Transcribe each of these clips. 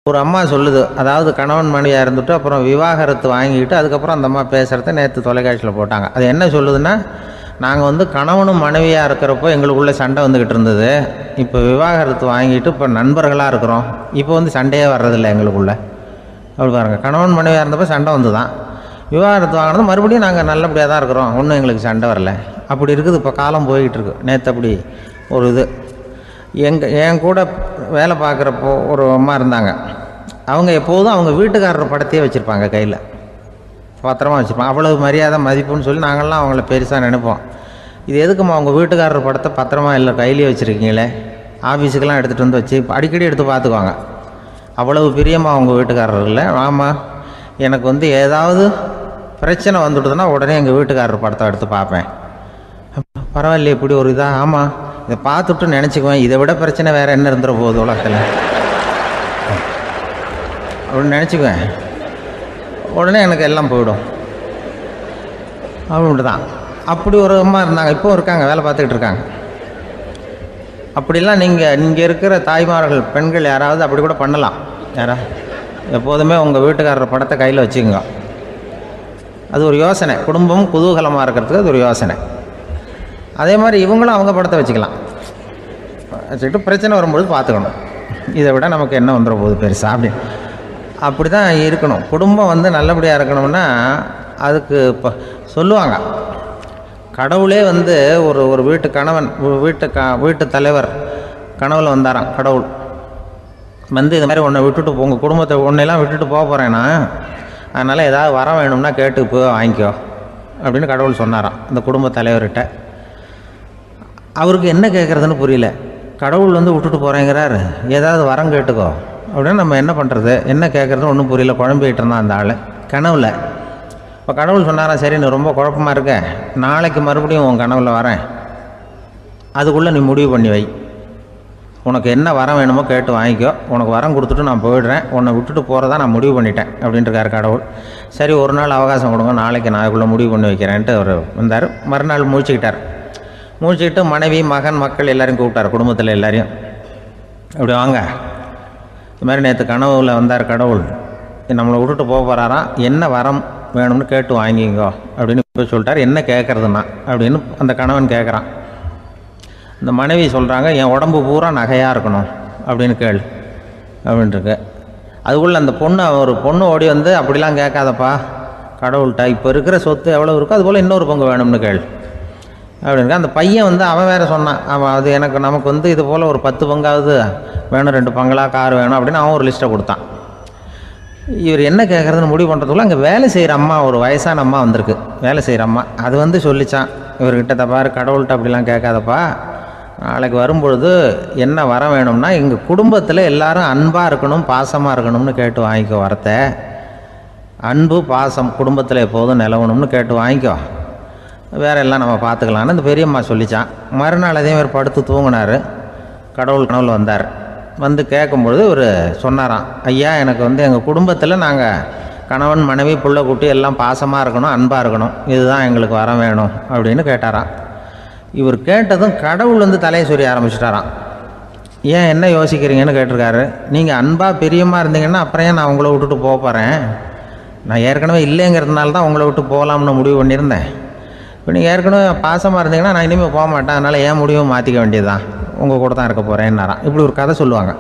ஒரு அம்மா சொல்லுது, அதாவது கணவன் மனைவியாக இருந்துட்டு அப்புறம் விவாகரத்து வாங்கிட்டு அதுக்கப்புறம் அந்த அம்மா பேசுகிறத நேற்று தொலைக்காட்சியில் போட்டாங்க. அது என்ன சொல்லுதுன்னா, நாங்கள் கணவனும் மனைவியாக இருக்கிறப்போ எங்களுக்குள்ளே சண்டை வந்துக்கிட்டு இருந்தது. இப்போ விவாகரத்து வாங்கிட்டு இப்போ நண்பர்களாக இருக்கிறோம். இப்போ சண்டையே வர்றதில்லை எங்களுக்குள்ளே. அப்படி பாருங்கள், கணவன் மனைவியாக இருந்தப்போ சண்டை வந்து தான், விவாகரத்து வாங்கினது மறுபடியும் நாங்கள் நல்லபடியாக தான் இருக்கிறோம், ஒன்றும் எங்களுக்கு சண்டை வரல. அப்படி இருக்குது இப்போ காலம் போய்கிட்டு இருக்கு. நேற்று அப்படி ஒரு இது என் கூட வேலை பார்க்குறப்போ ஒரு அம்மா இருந்தாங்க. அவங்க எப்போதும் அவங்க வீட்டுக்காரர் படத்தையே வச்சுருப்பாங்க, கையில் பத்திரமா வச்சுருப்பாங்க. அவ்வளவு மரியாதை மதிப்புன்னு சொல்லி நாங்கள்லாம் அவங்கள பெருசாக நினைப்போம். இது எதுக்குமா அவங்க வீட்டுக்காரர் படத்தை பத்திரமா இல்லை கையிலே வச்சுருக்கீங்களே, ஆஃபீஸுக்கெல்லாம் எடுத்துகிட்டு வந்து வச்சு அடிக்கடி எடுத்து பார்த்துக்குவாங்க. அவ்வளவு பிரியமாக அவங்க வீட்டுக்காரர் இல்லை. ஆமாம், எனக்கு ஏதாவது பிரச்சனை வந்துவிடுதுன்னா உடனே எங்கள் வீட்டுக்காரர் படத்தை எடுத்து பார்ப்பேன். பரவாயில்லையே இப்படி ஒரு இதாக. ஆமாம், இதை பார்த்துட்டு நினச்சிக்குவேன், இதை விட பிரச்சனை வேறு என்ன இருந்துட போகுது உலகத்தில் அப்படின்னு நினச்சிக்குவேன். உடனே எனக்கு எல்லாம் போயிடும் அப்படின்ட்டு தான். அப்படி ஒரு அம்மா இருந்தாங்க, இப்போவும் இருக்காங்க, வேலை பார்த்துக்கிட்டு இருக்காங்க. அப்படிலாம் இங்கே இருக்கிற தாய்மார்கள் பெண்கள் யாராவது அப்படி கூட பண்ணலாம். எப்போதுமே உங்கள் வீட்டுக்காரர் படத்தை கையில் வச்சுக்கோங்க. அது ஒரு யோசனை, குடும்பம் குதூகலமாக இருக்கிறதுக்கு அது ஒரு யோசனை. அதே மாதிரி இவங்களும் அவங்க படத்தை வச்சுக்கலாம், வச்சுக்கிட்டு பிரச்சனை வரும்போது பார்த்துக்கணும். இதை விட நமக்கு என்ன வந்துட போகுது பெருசாக அப்படி தான் இருக்கணும். குடும்பம் நல்லபடியாக இருக்கணும்னா அதுக்கு இப்போ சொல்லுவாங்க, கடவுளே ஒரு வீட்டு கணவன் வீட்டு தலைவர் கனவுல வந்தாராம். கடவுள் இது மாதிரி உன்னை விட்டுட்டு உங்கள் குடும்பத்தை உன்னையெல்லாம் விட்டுட்டு போக போகிறேன்னா, அதனால் ஏதாவது வர வேணும்னா கேட்டு போய் வாங்கிக்கோ அப்படின்னு கடவுள் சொன்னாராம் அந்த குடும்ப தலைவர்கிட்ட. அவருக்கு என்ன கேட்குறதுன்னு புரியல. கடவுள் விட்டுட்டு போகிறேங்கிறாரு, ஏதாவது வரம் கேட்டுக்கோ அப்படின்னு நம்ம என்ன பண்ணுறது, என்ன கேட்குறதுன்னு ஒன்றும் புரியல. குழம்பிக்கிட்டு இருந்தான் அந்த ஆள் கனவில். இப்போ கடவுள் சொன்னாராம், சரி நீ ரொம்ப குழப்பமாக இருக்க, நாளைக்கு மறுபடியும் உன் கனவில் வரேன், அதுக்குள்ளே நீ முடிவு பண்ணி வை, உனக்கு என்ன வரம் வேணுமோ கேட்டு வாங்கிக்கோ, உனக்கு வரம் கொடுத்துட்டு நான் போயிடுறேன், உன்னை விட்டுட்டு போகிறதா நான் முடிவு பண்ணிட்டேன் அப்படின்ட்டுருக்காரு கடவுள். சரி ஒரு நாள் அவகாசம் கொடுங்க, நாளைக்கு நான் அதுக்குள்ளே முடிவு பண்ணி வைக்கிறேன்ட்டு அவர் வந்தார். மறுநாள் முழிச்சுக்கிட்டு மனைவி மகன் மக்கள் எல்லோரையும் கூப்பிட்டார், குடும்பத்தில் எல்லாரையும். அப்படி வாங்க, இது மாதிரி நேற்று கனவுல வந்தார் கடவுள், நம்மளை விட்டுட்டு போக போகிறாராம், என்ன வரம் வேணும்னு கேட்டு வாங்கிங்கோ அப்படின்னு போய் சொல்லிட்டார். என்ன கேட்குறதுன்னா அப்படின்னு அந்த கணவன் கேட்குறான். இந்த மனைவி சொல்கிறாங்க, என் உடம்பு பூரா நகையாக இருக்கணும் அப்படின்னு கேள் அப்படின்ட்டுருக்கு. அதுக்குள்ளே அந்த ஒரு பொண்ணு ஓடி அப்படிலாம் கேட்காதப்பா கடவுள்கிட்ட, இப்போ இருக்கிற சொத்து எவ்வளோ இருக்கோ அதுபோல் இன்னொரு பங்கு வேணும்னு கேள் அப்படின்ட்டு. அந்த பையன் அவன் வேறு சொன்னான், அவன் அது நமக்கு இது போல் ஒரு 10 பங்காவது வேணும், 2 பங்களா கார் வேணும் அப்படின்னு அவன் ஒரு லிஸ்ட்டை கொடுத்தான். இவர் என்ன கேட்குறதுன்னு முடிவு பண்ணுறதுக்குள்ள அங்கே வேலை செய்கிற அம்மா, ஒரு வயசான அம்மா வந்திருக்கு, வேலை செய்கிற அம்மா. அது சொல்லிச்சான் இவர்கிட்ட, தப்பாரு கடவுள்கிட்ட அப்படிலாம் கேட்காதப்பா, நாளைக்கு வரும்பொழுது என்ன வர வேணும்னா எங்கள் குடும்பத்தில் எல்லாரும் அன்பாக இருக்கணும் பாசமாக இருக்கணும்னு கேட்டு வாங்கிக்கோ, வரத்தை அன்பு பாசம் குடும்பத்தில் எப்போதும் நிலவணும்னு கேட்டு வாங்கிக்கோ, வேற எல்லாம் நம்ம பார்த்துக்கலான்னு அந்த பெரியம்மா சொல்லிச்சான். மறுநாள் அதே மாதிரி படுத்து தூங்கினார். கடவுள் கனவுல வந்தார். கேட்கும்பொழுது இவர் சொன்னாராம், ஐயா எனக்கு எங்கள் குடும்பத்தில் நாங்கள் கணவன் மனைவி புள்ள குட்டி எல்லாம் பாசமாக இருக்கணும் அன்பாக இருக்கணும், இதுதான் எங்களுக்கு வர வேணும் அப்படின்னு கேட்டாராம். இவர் கேட்டதும் கடவுள் தலையை சொரிய ஆரம்பிச்சிட்டாராம். ஏன் என்ன யோசிக்கிறீங்கன்னு கேட்டிருக்காரு. நீங்கள் அன்பாக பிரியமாக இருந்தீங்கன்னா அப்புறம் ஏன் நான் உங்களை விட்டுட்டு போக போகிறேன், நான் ஏற்கனவே இல்லைங்கிறதுனால தான் உங்களை விட்டு போகலாம்னு முடிவு பண்ணியிருந்தேன். இப்போ நீங்கள் ஏற்கனவே பாசமாக இருந்தீங்கன்னா நான் இனிமேல் போக மாட்டேன், அதனால் ஏன் முடிவும் மாற்றிக்க வேண்டியது தான், உங்கள் கூட தான் இருக்க போகிறேன்னாராம். இப்படி ஒரு கதை சொல்லுவாங்க.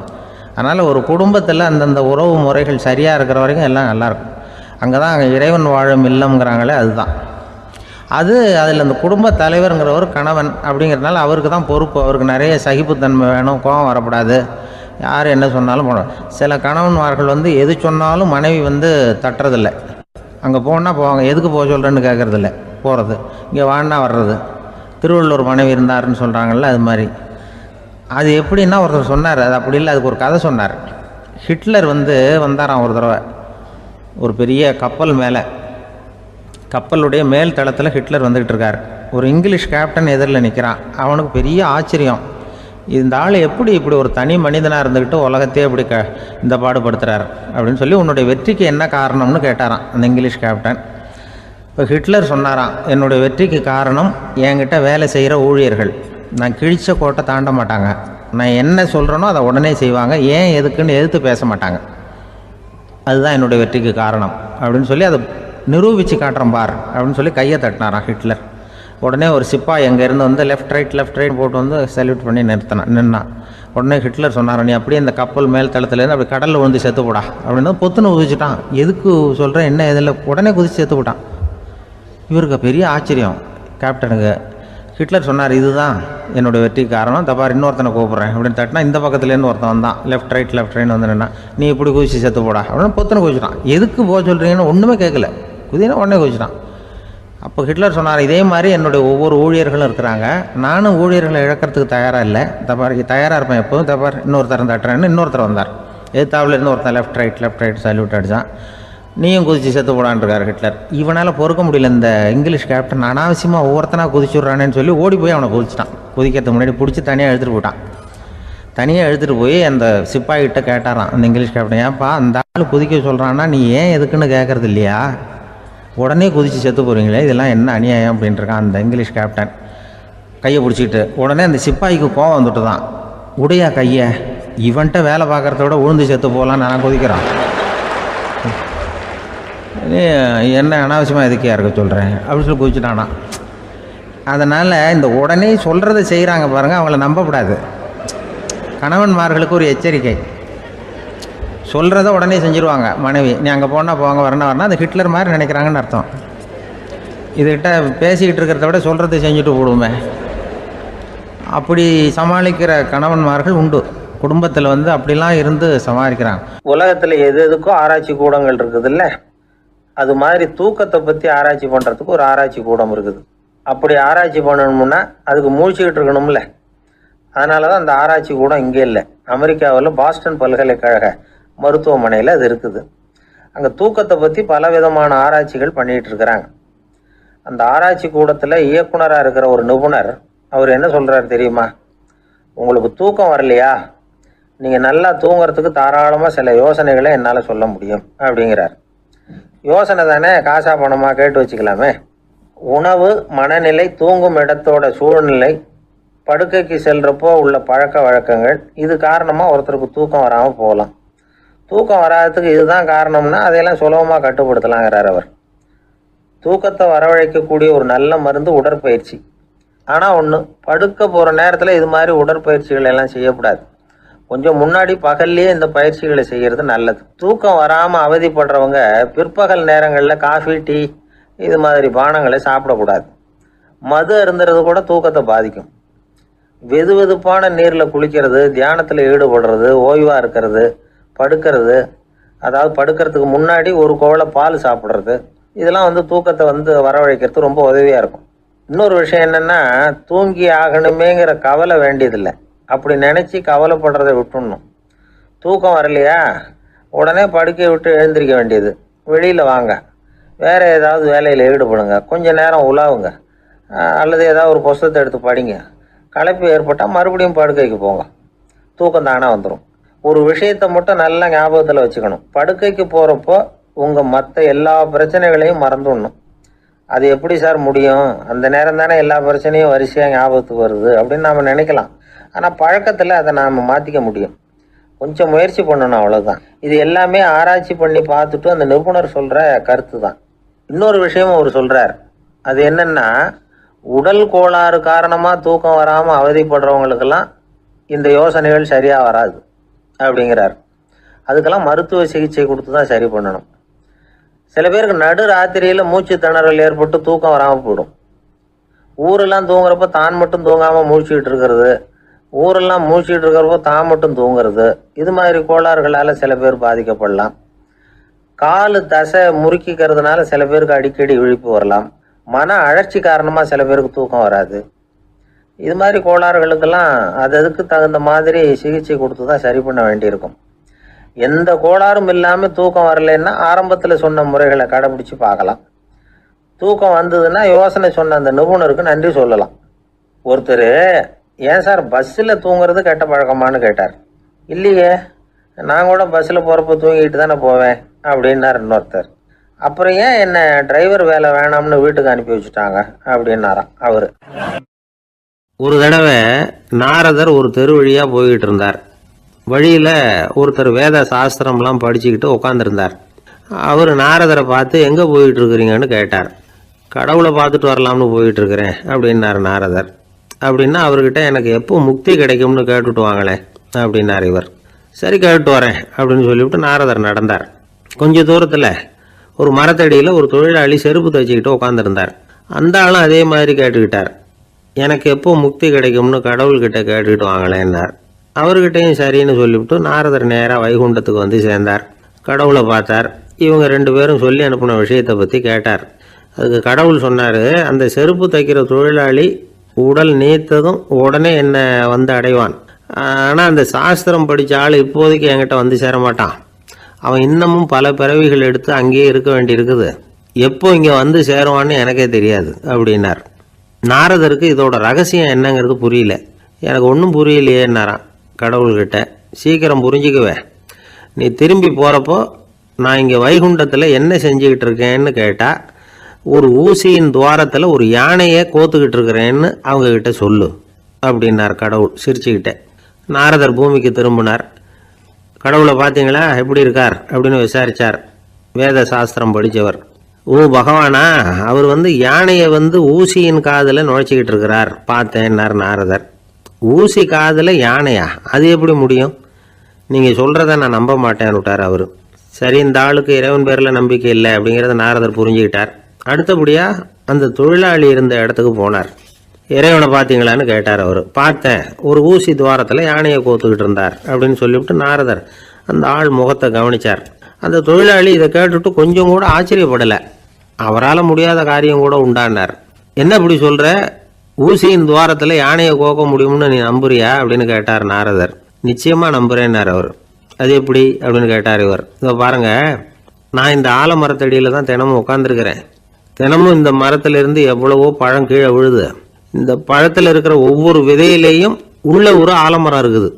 அதனால் ஒரு குடும்பத்தில் அந்தந்த உறவு முறைகள் சரியாக இருக்கிற வரைக்கும் எல்லாம் நல்லாயிருக்கும். அங்கே தான் இறைவன் வாழும் இல்லம்ங்கிறாங்களே, அதுதான் அதில் அந்த குடும்ப தலைவருங்கிறவர் கணவன் அப்படிங்கிறதுனால அவருக்கு தான் பொறுப்பு. அவருக்கு நிறைய சகிப்புத்தன்மை வேணும், கோபம் வரக்கூடாது, யார் என்ன சொன்னாலும் போகணும். சில கணவன்மார்கள் எது சொன்னாலும் மனைவி தட்டுறதில்லை. அங்கே போனால் போவாங்க, எதுக்கு போக சொல்கிறேன்னு கேட்குறதில்ல, போகிறது, இங்கே வான்னா வர்றது. திருவள்ளுவர் மனைவி இருந்தாருன்னு சொல்கிறாங்கல்ல, அது மாதிரி. அது எப்படின்னா ஒருத்தர் சொன்னார், அது அப்படி இல்லை, அதுக்கு ஒரு கதை சொன்னார். ஹிட்லர் வந்தாராம் ஒரு தடவை, ஒரு பெரிய கப்பல் மேலே, கப்பலுடைய மேல் தளத்தில் ஹிட்லர் வந்துக்கிட்டு இருக்கார். ஒரு இங்கிலீஷ் கேப்டன் எதிரில் நிற்கிறான். அவனுக்கு பெரிய ஆச்சரியம், இந்த ஆள் எப்படி இப்படி ஒரு தனி மனிதனாக இருந்துக்கிட்டு உலகத்தையே இப்படி இந்த பாடுபடுத்துகிறார் அப்படின்னு சொல்லி, உன்னுடைய வெற்றிக்கு என்ன காரணம்னு கேட்டாரான் அந்த இங்கிலீஷ் கேப்டன். இப்போ ஹிட்லர் சொன்னாராம், என்னுடைய வெற்றிக்கு காரணம் என்கிட்ட வேலை செய்கிற ஊழியர்கள், நான் கிழிச்ச கோட்டை தாண்ட மாட்டாங்க, நான் என்ன சொல்கிறேனோ அதை உடனே செய்வாங்க, ஏன் எதுக்குன்னு எதிர்த்து பேச மாட்டாங்க அதுதான் என்னுடைய வெற்றிக்கு காரணம் அப்படின்னு சொல்லி அதை நிரூபித்து காட்டுறேன் பார் அப்படின்னு சொல்லி கையை தட்டினாரான் ஹிட்லர். உடனே ஒரு சிப்பாய் எங்கேருந்து வந்து லெஃப்ட் ரைட் போட்டு வந்து சல்யூட் பண்ணி நின்னான். உடனே ஹிட்லர் சொன்னார், நீ அப்படியே இந்த கப்பல் மேல் தளத்துலேருந்து அப்படி கடலில் விழுந்து செத்து போடா அப்படின்னு பொத்துன்னு குதிச்சுட்டான். எதுக்கு சொல்கிறேன் என்ன இதில், உடனே குதிச்சு செத்து போட்டான். இவருக்கு பெரிய ஆச்சரியம் கேப்டனுக்கு. ஹிட்லர் சொன்னார், இதுதான் என்னுடைய வெற்றி காரணம், தப்பார் இன்னொருத்தனை கூப்பிட்றேன் அப்படின்னு தட்டினா இந்த பக்கத்துலேருந்து ஒருத்தன் வந்தான், லெஃப்ட் ரைட் வந்து நின்னா, நீ இப்படி குதிச்சு செத்து போடா அப்படின்னு பொத்துன்னு குதிச்சிட்டான். எதுக்கு போக சொல்கிறீங்கன்னு ஒன்றுமே கேட்கல, குதினா உடனே குதிச்சிட்டான். அப்போ ஹிட்லர் சொன்னார், இதே மாதிரி என்னுடைய ஒவ்வொரு ஊழியர்களும் இருக்கிறாங்க, நானும் ஊழியர்களை இழக்கிறதுக்கு தயாராக இல்லை, தப்பார் தயாராக இருப்பேன் எப்போதும், தப்பார் இன்னொருத்தர் தட்டுறேன்னு இன்னொருத்தர் வந்தார். எதிர்த்தாவில் இருந்து ஒருத்தன் லெஃப்ட் ரைட் சல்யூட் அடித்தான். நீயும் குதிச்சு செத்து போடான்ருக்கார் ஹிட்லர். இவனால் பொறுக்க முடியல, இந்த இங்கிலீஷ் கேப்டன் அனாவசியமாக ஒவ்வொருத்தனாக குதிச்சுட்றானேன்னு சொல்லி ஓடி போய் அவனை குதிச்சிட்டான். குதிக்கிறதுக்கு முன்னாடி பிடிச்சி தனியாக எழுத்துட்டு போட்டான். தனியாக எழுத்துட்டு போய் அந்த சிப்பாய்கிட்ட கேட்டாரான் அந்த இங்கிலீஷ் கேப்டன், ஏன்ப்பா அந்த ஆள் குதிக்க சொல்கிறான்னா நீ ஏன் எதுக்குன்னு கேட்குறது இல்லையா, உடனே குதித்து செத்து போகிறீங்களே, இதெல்லாம் என்ன அநியாயம் அப்படின்ட்டுருக்கான் அந்த இங்கிலீஷ் கேப்டன் கையை பிடிச்சிக்கிட்டு. உடனே அந்த சிப்பாய்க்கு கோவம் வந்துட்டு தான், உடையா கையை, இவன்ட்ட வேலை பார்க்குறத விட உழுந்து செத்து போகலான்னு நான் குதிக்கிறான், என்ன அனாவசியமாக எதுக்கையாக இருக்க சொல்கிறேன் அப்படின்னு சொல்லி குதிச்சுட்டானா. அதனால் இந்த உடனே சொல்கிறத செய்கிறாங்க பாருங்கள், அவங்கள நம்பக்கூடாது. கணவன்மார்களுக்கு ஒரு எச்சரிக்கை, சொல்கிறத உடனே செஞ்சுருவாங்க மனைவி, நீ அங்கே போனால் போங்க வரணும் அது ஹிட்லர் மாதிரி நினைக்கிறாங்கன்னு அர்த்தம். இதுகிட்ட பேசிக்கிட்டு இருக்கிறத விட சொல்கிறத செஞ்சுட்டு போடுவோமே, அப்படி சமாளிக்கிற கணவன்மார்கள் உண்டு. குடும்பத்தில் வந்து அப்படிலாம் இருந்து சமாளிக்கிறாங்க. உலகத்தில் எது எதுக்கும் ஆராய்ச்சி கூடங்கள் இருக்குது இல்லை, அது மாதிரி தூக்கத்தை பற்றி ஆராய்ச்சி பண்ணுறதுக்கு ஒரு ஆராய்ச்சி கூடம் இருக்குது. அப்படி ஆராய்ச்சி பண்ணணும்னா அதுக்கு மூழ்கிக்கிட்டு இருக்கணும்ல, அதனால தான் அந்த ஆராய்ச்சி கூடம் இங்கே இல்லை. அமெரிக்காவில் பாஸ்டன் பல்கலைக்கழக மருத்துவமனையில் அது இருக்குது. அங்கே தூக்கத்தை பற்றி பல விதமான ஆராய்ச்சிகள் பண்ணிகிட்டு இருக்கிறாங்க. அந்த ஆராய்ச்சி கூடத்தில் இயக்குனராக இருக்கிற ஒரு நிபுணர், அவர் என்ன சொல்கிறார் தெரியுமா, உங்களுக்கு தூக்கம் வரலையா, நீங்கள் நல்லா தூங்குறதுக்கு தாராளமாக சில யோசனைகளை என்னால் சொல்ல முடியும் அப்படிங்கிறார். யோசனை தானே, காசா பணமாக கேட்டு வச்சுக்கலாமே. உணவு, மனநிலை, தூங்கும் இடத்தோட சூழ்நிலை, படுக்கைக்கு செல்கிறப்போ உள்ள பழக்க வழக்கங்கள், இது காரணமாக ஒருத்தருக்கு தூக்கம் வராமல் போகலாம். தூக்கம் வராததுக்கு இதுதான் காரணம்னா அதையெல்லாம் சுலபமாக கட்டுப்படுத்தலாங்கிறார் அவர். தூக்கத்தை வரவழைக்கக்கூடிய ஒரு நல்ல மருந்து உடற்பயிற்சி. ஆனால் ஒன்று, படுக்க போகிற நேரத்தில் இது மாதிரி உடற்பயிற்சிகள் எல்லாம் செய்யக்கூடாது. கொஞ்சம் முன்னாடி பகல்லையே இந்த பயிற்சிகளை செய்கிறது நல்லது. தூக்கம் வராமல் அவதிப்படுறவங்க பிற்பகல் நேரங்களில் காஃபி, டீ இது மாதிரி பானங்களை சாப்பிடக்கூடாது. மது அருந்துறது கூட தூக்கத்தை பாதிக்கும். வெது வெதுப்பான நீரில் குளிக்கிறது, தியானத்தில் ஈடுபடுறது, ஓய்வாக இருக்கிறது, படுக்கிறது, அதாவது படுக்கிறதுக்கு முன்னாடி ஒரு கோவலை பால் சாப்பிட்றது, இதெல்லாம் வந்து தூக்கத்தை வந்து வரவழைக்கிறது ரொம்ப உதவியாக இருக்கும். இன்னொரு விஷயம் என்னென்னா, தூங்கி ஆகணுமேங்கிற கவலை வேண்டியதில்லை. அப்படி நினச்சி கவலைப்படுறதை விட்டுடணும். தூக்கம் வரலையா, உடனே படுக்கையை விட்டு எழுந்திரிக்க வேண்டியது, வெளியில் வாங்க, வேறு ஏதாவது வேலையில் ஈடுபடுங்க, கொஞ்சம் நேரம் உலாவுங்க, அல்லது ஏதாவது ஒரு புஸ்தகத்தை எடுத்து படிங்க. களைப்பு ஏற்பட்டால் மறுபடியும் படுக்கைக்கு போங்க, தூக்கம் தானே வந்துடும். ஒரு விஷயத்தை மட்டும் நல்லா ஞாபகத்தில் வச்சுக்கணும், படுக்கைக்கு போகிறப்போ உங்கள் மற்ற எல்லா பிரச்சனைகளையும் மறந்துடணும். அது எப்படி சார் முடியும், அந்த நேரம் தானே எல்லா பிரச்சனையும் வரிசையாக ஞாபகத்துக்கு வருது அப்படின்னு நாம் நினைக்கலாம். ஆனால் பழக்கத்தில் அதை நாம் மாற்றிக்க முடியும். கொஞ்சம் முயற்சி பண்ணணும், அவ்வளோதான். இது எல்லாமே ஆராய்ச்சி பண்ணி பார்த்துட்டு அந்த நிபுணர் சொல்கிற கருத்து தான். இன்னொரு விஷயமும் அவர் சொல்கிறார். அது என்னென்னா, உடல் கோளாறு காரணமாக தூக்கம் வராமல் அவதிப்படுறவங்களுக்கெல்லாம் இந்த யோசனைகள் சரியாக வராது அப்படிங்கிறார். அதுக்கெல்லாம் மருத்துவ சிகிச்சை கொடுத்து தான் சரி பண்ணணும். சில பேருக்கு நடு ராத்திரியில் மூச்சு திணறல் ஏற்பட்டு தூக்கம் வராமல் போயிடும். ஊரெல்லாம் தூங்குறப்ப தான் மட்டும் தூங்காமல் மூழ்கிட்டு இருக்கிறது, ஊரெல்லாம் மூழ்கிட்டு இருக்கிறப்போ தான் மட்டும் தூங்குறது, இது மாதிரி கோளாறுகளால் சில பேர் பாதிக்கப்படலாம். காலு தசை முறுக்கிக்கிறதுனால சில பேருக்கு அடிக்கடி இழிப்பு வரலாம். மன அழற்சி காரணமாக சில பேருக்கு தூக்கம் வராது. இது மாதிரி கோளாறுகளுக்கெல்லாம் அதுக்கு தகுந்த மாதிரி சிகிச்சை கொடுத்து தான் சரி பண்ண வேண்டியிருக்கும். எந்த கோளாறும் இல்லாமல் தூக்கம் வரலைன்னா ஆரம்பத்தில் சொன்ன முறைகளை கடைபிடிச்சு பார்க்கலாம். தூக்கம் வந்ததுன்னா யோசனை சொன்ன அந்த நிபுணருக்கு நன்றி சொல்லலாம். ஒருத்தர், ஏன் சார் பஸ்ஸில் தூங்குறது கெட்ட பழக்கமானு கேட்டார். இல்லையே, நான் கூட பஸ்ஸில் போகிறப்ப தூங்கிட்டு தானே போவேன் அப்படின்னார் இன்னொருத்தர். அப்புறம் ஏன் என்ன டிரைவர் வேலை வேணாம்னு வீட்டுக்கு அனுப்பி வச்சுட்டாங்க அப்படின்னாராம் அவர். ஒரு தடவை நாரதர் ஒரு தெரு வழியாக போய்கிட்டு இருந்தார். வழியில் ஒருத்தர் வேத சாஸ்திரம்லாம் படிச்சுக்கிட்டு உட்காந்துருந்தார். அவர் நாரதரை பார்த்து எங்கே போயிட்டுருக்குறீங்கன்னு கேட்டார். கடவுளை பார்த்துட்டு வரலாம்னு போயிட்டுருக்கிறேன் அப்படின்னார் நாரதர். அப்படின்னா அவர்கிட்ட எனக்கு எப்போ முக்தி கிடைக்கும்னு கேட்டுட்டு வாங்களேன் அப்படின்னார் இவர். சரி கேட்டு வரேன் அப்படின்னு சொல்லிவிட்டு நாரதர் நடந்தார். கொஞ்சம் தூரத்தில் ஒரு மரத்தடியில் ஒரு தொழிலாளி செருப்பு தைச்சிக்கிட்டு உட்காந்துருந்தார். அந்த ஆளும் அதே மாதிரி கேட்டுக்கிட்டார். எனக்கு எப்போ முக்தி கிடைக்கும்னு கடவுள்கிட்ட கேட்டுக்கிட்டு வாங்களேன்னார். அவர்கிட்டையும் சரின்னு சொல்லிவிட்டு நாரதர் நேராக வைகுண்டத்துக்கு வந்து சேர்ந்தார். கடவுளை பார்த்தார். இவங்க 2 பேரும் சொல்லி அனுப்பின விஷயத்தை பற்றி கேட்டார். அதுக்கு கடவுள் சொன்னார், அந்த செருப்பு தைக்கிற தொழிலாளி உடல் நீத்ததும் உடனே என்னை வந்து அடைவான். ஆனால் அந்த சாஸ்திரம் படித்த ஆள் இப்போதைக்கு என்கிட்ட வந்து சேர மாட்டான். அவன் இன்னமும் பல பிறவிகள் எடுத்து அங்கேயே இருக்க வேண்டியிருக்குது. எப்போ இங்கே வந்து சேருவான்னு எனக்கே தெரியாது அப்படின்னார். நாரதருக்கு இதோட ரகசியம் என்னங்கிறது புரியல. எனக்கு ஒன்றும் புரியலையேன்னாரான் கடவுள்கிட்ட. சீக்கிரம் புரிஞ்சுக்குவேன், நீ திரும்பி போகிறப்போ நான் இங்கே வைகுண்டத்தில் என்ன செஞ்சுக்கிட்டு இருக்கேன்னு கேட்டால் ஒரு ஊசியின் துவாரத்தில் ஒரு யானையை கோத்துக்கிட்டு இருக்கிறேன்னு அவங்கக்கிட்ட சொல்லு அப்படின்னார் கடவுள் சிரிச்சுக்கிட்டே. நாரதர் பூமிக்கு திரும்பினார். கடவுளை பார்த்தீங்களா எப்படி இருக்கார் அப்படின்னு விசாரித்தார் வேத சாஸ்திரம் படித்தவர். ஓ பகவானா, அவர் யானையை ஊசியின் காதில் நுழைச்சிக்கிட்டு இருக்கிறார் பார்த்தேன்னார் நாரதர். ஊசி காதில் யானையா? அது எப்படி முடியும்? நீங்கள் சொல்கிறத நான் நம்ப மாட்டேன்னு விட்டார் அவர். சரி, இந்த ஆளுக்கு இறைவன் பேரில் நம்பிக்கை இல்லை அப்படிங்கிறத நாரதர் புரிஞ்சுக்கிட்டார். அடுத்தபடியாக அந்த தொழிலாளி இருந்த இடத்துக்கு போனார். இறைவனை பார்த்தீங்களான்னு கேட்டார் அவர். பார்த்தேன், ஒரு ஊசி துவாரத்தில் யானையை கோத்துக்கிட்டு இருந்தார் அப்படின்னு சொல்லிவிட்டு நாரதர் அந்த ஆள் முகத்தை கவனித்தார். அந்த தொழிலாளி இதை கேட்டுட்டு கொஞ்சம் கூட ஆச்சரியப்படலை. அவரால் முடியாத காரியம் கூட உண்டானார். என்ன இப்படி சொல்கிற? ஊசியின் துவாரத்தில் யானையை கோக்க முடியும்னு நீ நம்புறியா அப்படின்னு கேட்டார் நாரதர். நிச்சயமாக நம்புகிறேன்னார் அவர். அது எப்படி அப்படின்னு கேட்டார் இவர். இதை பாருங்கள், நான் இந்த ஆலமரத்தடியில் தான் தினமும் உட்காந்துருக்கிறேன். தினமும் இந்த மரத்திலிருந்து எவ்வளவோ பழம் கீழே விழுது. இந்த பழத்தில் இருக்கிற ஒவ்வொரு விதையிலையும் உள்ள ஒரு ஆலமரம் இருக்குது.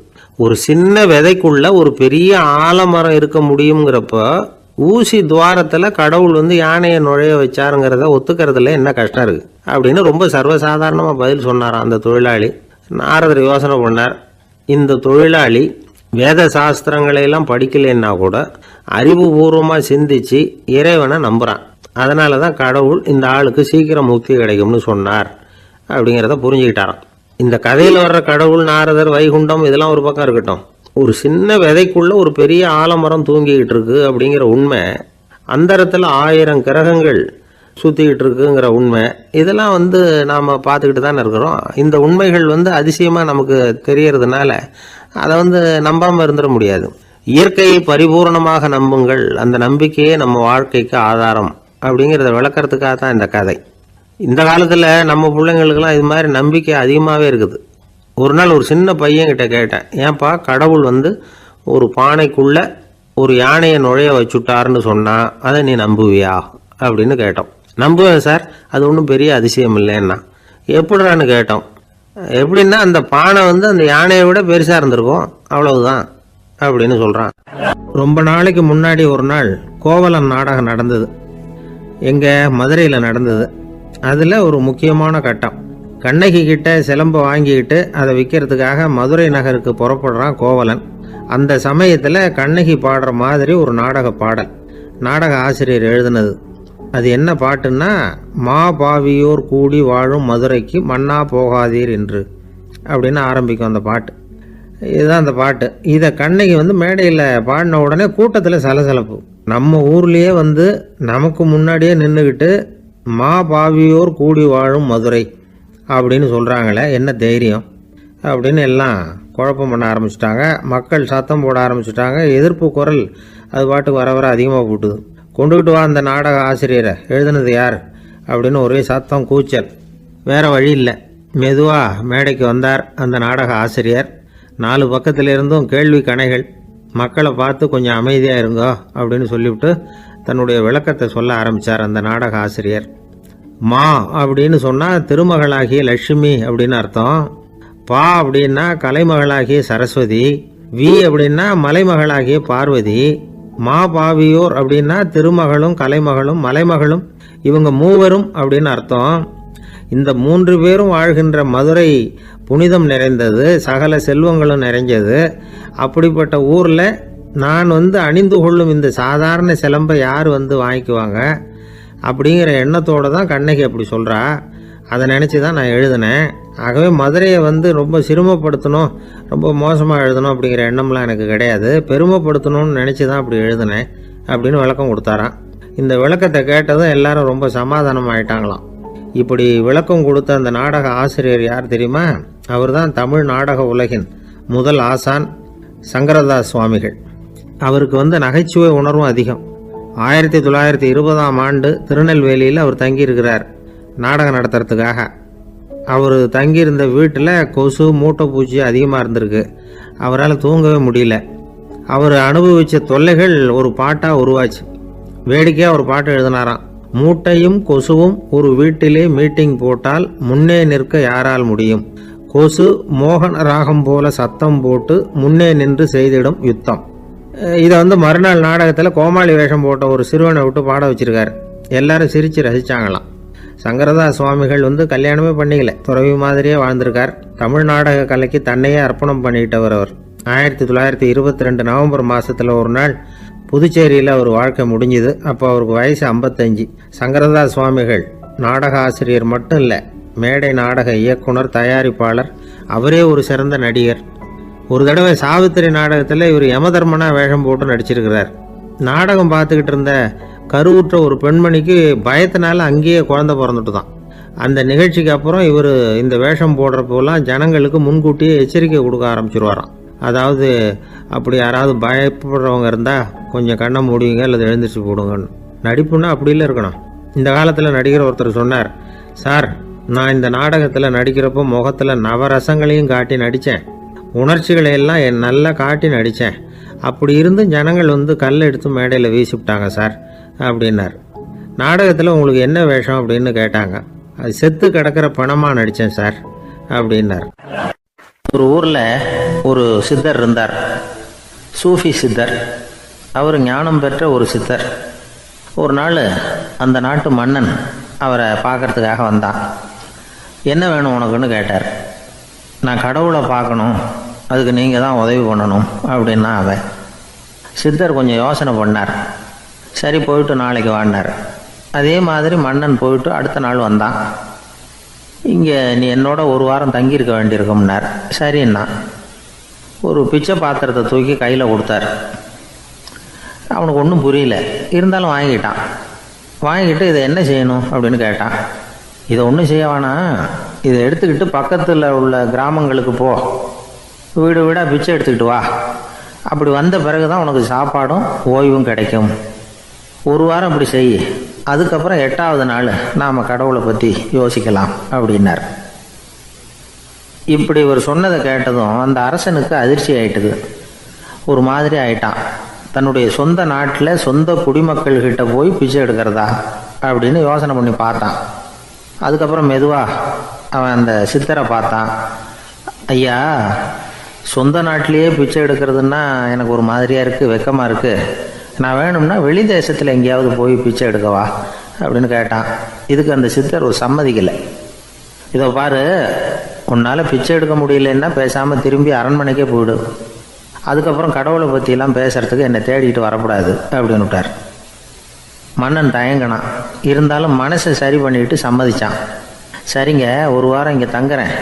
ஒரு சின்ன விதைக்குள்ள ஒரு பெரிய ஆலமரம் இருக்க முடியுங்கிறப்ப ஊசி துவாரத்தில் கடவுள் யானையை நுழைய வச்சாருங்கிறத ஒத்துக்கிறதுல என்ன கஷ்டம் இருக்குது அப்படின்னு ரொம்ப சர்வசாதாரணமாக பதில் சொன்னாராம் அந்த தொழிலாளி. நாரதர் யோசனை பண்ணார். இந்த தொழிலாளி வேத சாஸ்திரங்களையெல்லாம் படிக்கலைன்னா கூட அறிவுபூர்வமாக சிந்திச்சு இறைவனை நம்புகிறான். அதனால தான் கடவுள் இந்த ஆளுக்கு சீக்கிரம் முக்தி கிடைக்கும்னு சொன்னார் அப்படிங்கிறத புரிஞ்சுக்கிட்டாராம். இந்த கதையில் வர்ற கடவுள், நாரதர், வைகுண்டம் இதெல்லாம் ஒரு பக்கம் இருக்கட்டும், ஒரு சின்ன விதைக்குள்ள ஒரு பெரிய ஆலமரம் தூங்கிக்கிட்டு இருக்கு அப்படிங்கிற உண்மை, அந்தரத்தில் 1000 கிரகங்கள் சுற்றிக்கிட்டு இருக்குங்கிற உண்மை, இதெல்லாம் நாம் பார்த்துக்கிட்டு தானே இருக்கிறோம். இந்த உண்மைகள் அதிசயமாக நமக்கு தெரியறதுனால அதை நம்பாமல் இருந்துட முடியாது. இயற்கையை பரிபூர்ணமாக நம்புங்கள், அந்த நம்பிக்கையே நம்ம வாழ்க்கைக்கு ஆதாரம் அப்படிங்கிறத விளக்கறதுக்காக தான் இந்த கதை. இந்த காலத்தில் நம்ம பிள்ளைங்களுக்கெல்லாம் இது மாதிரி நம்பிக்கை அதிகமாகவே இருக்குது. ஒரு நாள் ஒரு சின்ன பையன்கிட்ட கேட்டேன், ஏன்பா கடவுள் ஒரு பானைக்குள்ளே ஒரு யானையை நுழைய வச்சுட்டாருன்னு சொன்னால் அதை நீ நம்புவியா அப்படின்னு கேட்டோம். நம்புவேன் சார், அது ஒன்றும் பெரிய அதிசயம் இல்லைன்னா. எப்படின்னு கேட்டோம். எப்படின்னா அந்த பானை அந்த யானையை விட பெருசாக இருந்திருக்கும், அவ்வளவுதான் அப்படின்னு சொல்கிறான். ரொம்ப நாளைக்கு முன்னாடி ஒரு நாள் கோவலன் நாடகம் நடந்தது. எங்கள் மதுரையில் நடந்தது. அதில் ஒரு முக்கியமான கட்டம், கண்ணகி கிட்ட சிலம்பை வாங்கிக்கிட்டு அதை விற்கிறதுக்காக மதுரை நகருக்கு புறப்படுறான் கோவலன். அந்த சமயத்தில் கண்ணகி பாடுற மாதிரி ஒரு நாடக பாடல் நாடக ஆசிரியர் எழுதினது. அது என்ன பாட்டுன்னா, மா பாவியோர் கூடி வாழும் மதுரைக்கு மன்னா போகாதீர் என்று அப்படின்னு ஆரம்பிக்கும் அந்த பாட்டு. இதுதான் அந்த பாட்டு. இதை கண்ணகி மேடையில் பாடின உடனே கூட்டத்தில் சலசலப்பு. நம்ம ஊர்லேயே நமக்கு முன்னாடியே நின்றுக்கிட்டு மா பாவியோர் கூடி வாழும் மதுரை அப்படின்னு சொல்கிறாங்களே, என்ன தைரியம் அப்படின்னு எல்லாம் குழப்பம் பண்ண ஆரம்பிச்சிட்டாங்க. மக்கள் சத்தம் போட ஆரம்பிச்சிட்டாங்க. எதிர்ப்பு குரல் அது பாட்டுக்கு வர வர அதிகமாக போட்டுது. கொண்டுகிட்டு வா அந்த நாடக ஆசிரியரை, எழுதுனது யார் அப்படின்னு ஒரே சத்தம், கூச்சல். வேறு வழி இல்லை. மெதுவாக மேடைக்கு வந்தார் அந்த நாடக ஆசிரியர். 4 பக்கத்திலிருந்தும் கேள்வி கணைகள். மக்களை பார்த்து கொஞ்சம் அமைதியாக இருங்கோ அப்படின்னு சொல்லிவிட்டு தன்னுடைய விளக்கத்தை சொல்ல ஆரம்பித்தார் அந்த நாடக ஆசிரியர். மா அப்படின்னு சொன்னால் திருமகளாகிய லட்சுமி அப்படின்னு அர்த்தம். பா அப்படின்னா கலைமகளாகிய சரஸ்வதி. வி அப்படின்னா மலைமகளாகிய பார்வதி. மா பாவியோர் அப்படின்னா திருமகளும் கலைமகளும் மலைமகளும், இவங்க மூவரும் அப்படின்னு அர்த்தம். இந்த 3 பேரும் வாழ்கின்ற மதுரை புனிதம் நிறைந்தது, சகல செல்வங்களும் நிறைஞ்சது. அப்படிப்பட்ட ஊரில் நான் அணிந்து கொள்ளும் இந்த சாதாரண சிலம்பை யார் வாங்கிக்குவாங்க அப்படிங்கிற எண்ணத்தோடு தான் கண்ணகி அப்படி சொல்கிறா. அதை நினச்சி தான் நான் எழுதினேன். ஆகவே மதுரையை ரொம்ப சிரமப்படுத்தணும், ரொம்ப மோசமாக எழுதணும் அப்படிங்கிற எண்ணம்லாம் எனக்கு கிடையாது. பெருமைப்படுத்தணும்னு நினச்சி தான் அப்படி எழுதினேன் அப்படின்னு விளக்கம் கொடுத்தாராம். இந்த விளக்கத்தை கேட்டதும் எல்லாரும் ரொம்ப சமாதானம் ஆயிட்டாங்களாம். இப்படி விளக்கம் கொடுத்த அந்த நாடக ஆசிரியர் யார் தெரியுமா? அவர் தான் தமிழ் நாடக உலகின் முதல் ஆசான் சங்கரதாஸ் சுவாமிகள். அவருக்கு நகைச்சுவை உணர்வும் அதிகம். 1920ஆம் ஆண்டு திருநெல்வேலியில் அவர் தங்கியிருக்கிறார் நாடகம் நடத்துறதுக்காக. அவர் தங்கியிருந்த வீட்டில் கொசு மூட்டை பூச்சி அதிகமாக இருந்திருக்கு. அவரால் தூங்கவே முடியல. அவர் அனுபவித்த தொல்லைகள் ஒரு பாட்டாக உருவாச்சு. வேடிக்கையாக ஒரு பாட்டு எழுதினாராம். மூட்டையும் கொசுவும் ஒரு வீட்டிலே மீட்டிங் போட்டால் முன்னே நிற்க யாரால் முடியும்? கொசு மோகன ராகம் போல சத்தம் போட்டு முன்னே நின்று செய்திடும் யுத்தம். இதை மறுநாள் நாடகத்தில் கோமாளி வேஷம் போட்ட ஒரு சிறுவனை விட்டு பாட வச்சிருக்காரு. எல்லாரும் சிரித்து ரசித்தாங்களாம். சங்கரதாஸ் சுவாமிகள் கல்யாணமே பண்ணிக்கல, துறவி மாதிரியே வாழ்ந்திருக்கார். தமிழ் நாடக கலைக்கு தன்னையே அர்ப்பணம் பண்ணிக்கிட்டவர் அவர். 1922 நவம்பர் மாதத்தில் ஒரு நாள் புதுச்சேரியில் அவர் வாழ்க்கை முடிஞ்சுது. அப்போ அவருக்கு வயசு 55. சங்கரதாஸ் சுவாமிகள் நாடக ஆசிரியர் மட்டும் இல்லை, மேடை நாடக இயக்குனர், தயாரிப்பாளர். அவரே ஒரு சிறந்த நடிகர். ஒரு தடவை சாவித்திரி நாடகத்தில் இவர் யமதர்மனா வேஷம் போட்டு நடிச்சிருக்கிறார். நாடகம் பார்த்துக்கிட்டு இருந்த கருவுற்ற ஒரு பெண்மணிக்கு பயத்தினால அங்கேயே குழந்தை பிறந்துட்டு தான். அந்த நிகழ்ச்சிக்கு அப்புறம் இவர் இந்த வேஷம் போடுறப்போலாம் ஜனங்களுக்கு முன்கூட்டியே எச்சரிக்கை கொடுக்க ஆரம்பிச்சிருவாராம். அதாவது அப்படி யாராவது பயப்படுறவங்க இருந்தால் கொஞ்சம் கண்ணை மூடிங்க அல்லது எழுந்திரிச்சு போடுங்கன்னு. நடிப்புன்னா அப்படிலாம் இருக்கணும். இந்த காலத்தில் நடிகர் ஒருத்தர் சொன்னார், சார் நான் இந்த நாடகத்தில் நடிக்கிறப்போ முகத்தில் நவரசங்களையும் காட்டி நடித்தேன், உணர்ச்சிகளை எல்லாம் நல்லா காட்டி நடித்தேன். அப்படி இருந்து ஜனங்கள் கல்லை எடுத்து மேடையில் வீசிவிட்டாங்க சார் அப்படின்னார். நாடகத்தில் உங்களுக்கு என்ன வேஷம் அப்படின்னு கேட்டாங்க. அது செத்து கிடக்கிற பணமாக நடித்தேன் சார் அப்படின்னார். ஒரு ஊரில் ஒரு சித்தர் இருந்தார், சூஃபி சித்தர். அவர் ஞானம் பெற்ற ஒரு சித்தர். ஒரு நாள் அந்த நாட்டு மன்னன் அவரை பார்க்கறதுக்காக வந்தான். என்ன வேணும் உனக்குன்னு கேட்டார். நான் கடவுளை பார்க்கணும், அதுக்கு நீங்கள் தான் உதவி பண்ணணும் அப்படின்னா அவன். சித்தர் கொஞ்சம் யோசனை பண்ணார். சரி போயிட்டு நாளைக்கு வாடினார். அதே மாதிரி மன்னன் போயிட்டு அடுத்த நாள் வந்தான். இங்கே நீ என்னோட ஒரு வாரம் தங்கியிருக்க வேண்டியிருக்கும்னார். சரின்னா ஒரு பிச்சை பாத்திரத்தை தூக்கி கையில் கொடுத்தார். அவனுக்கு ஒன்றும் புரியல, இருந்தாலும் வாங்கிட்டான். வாங்கிட்டு இதை என்ன செய்யணும் அப்படின்னு கேட்டான். இதை ஒன்றும் செய்ய வேணாம், இதை எடுத்துக்கிட்டு பக்கத்தில் உள்ள கிராமங்களுக்கு போ, வீடு வீடாக பிச்சை எடுத்துக்கிட்டு வா. அப்படி வந்த பிறகு தான் உனக்கு சாப்பாடும் ஓய்வும் கிடைக்கும். ஒரு வாரம் அப்படி செய், அதுக்கப்புறம் 8வது நாள் நாம் கடவுளை பற்றி யோசிக்கலாம் அப்படின்னார். இப்படி ஒரு சொன்னதை கேட்டதும் அந்த அரசனுக்கு அதிர்ச்சி ஆயிட்டுது. ஒரு மாதிரி ஆயிட்டான். தன்னுடைய சொந்த நாட்டில் சொந்த குடிமக்கள்கிட்ட போய் பிச்சை எடுக்கிறதா அப்படின்னு யோசனை பண்ணி பார்த்தான். அதுக்கப்புறம் மெதுவாக அவன் அந்த சித்தரை பார்த்தான். ஐயா, சொந்த நாட்டிலேயே பிச்சை எடுக்கிறதுன்னா எனக்கு ஒரு மாதிரியாக இருக்குது, வெக்கமாக இருக்குது. நான் வேணும்னா வெளி தேசத்தில் எங்கேயாவது போய் பிச்சை எடுக்கவா அப்படின்னு கேட்டான். இதுக்கு அந்த சித்தர் ஒரு சம்மதிக்கலை. இதை பாரு, உன்னால் பிச்சை எடுக்க முடியலன்னா பேசாமல் திரும்பி அரண்மனைக்கே போயிடு. அதுக்கப்புறம் கடவுளை பற்றியெல்லாம் பேசுகிறதுக்கு என்னை தேடிட்டு வரக்கூடாது அப்படின்னு விட்டார். மன்னன் தயங்கினான். இருந்தாலும் மனசை சரி பண்ணிட்டு சம்மதிச்சான். சரிங்க, ஒரு வாரம் இங்கே தங்குறேன்,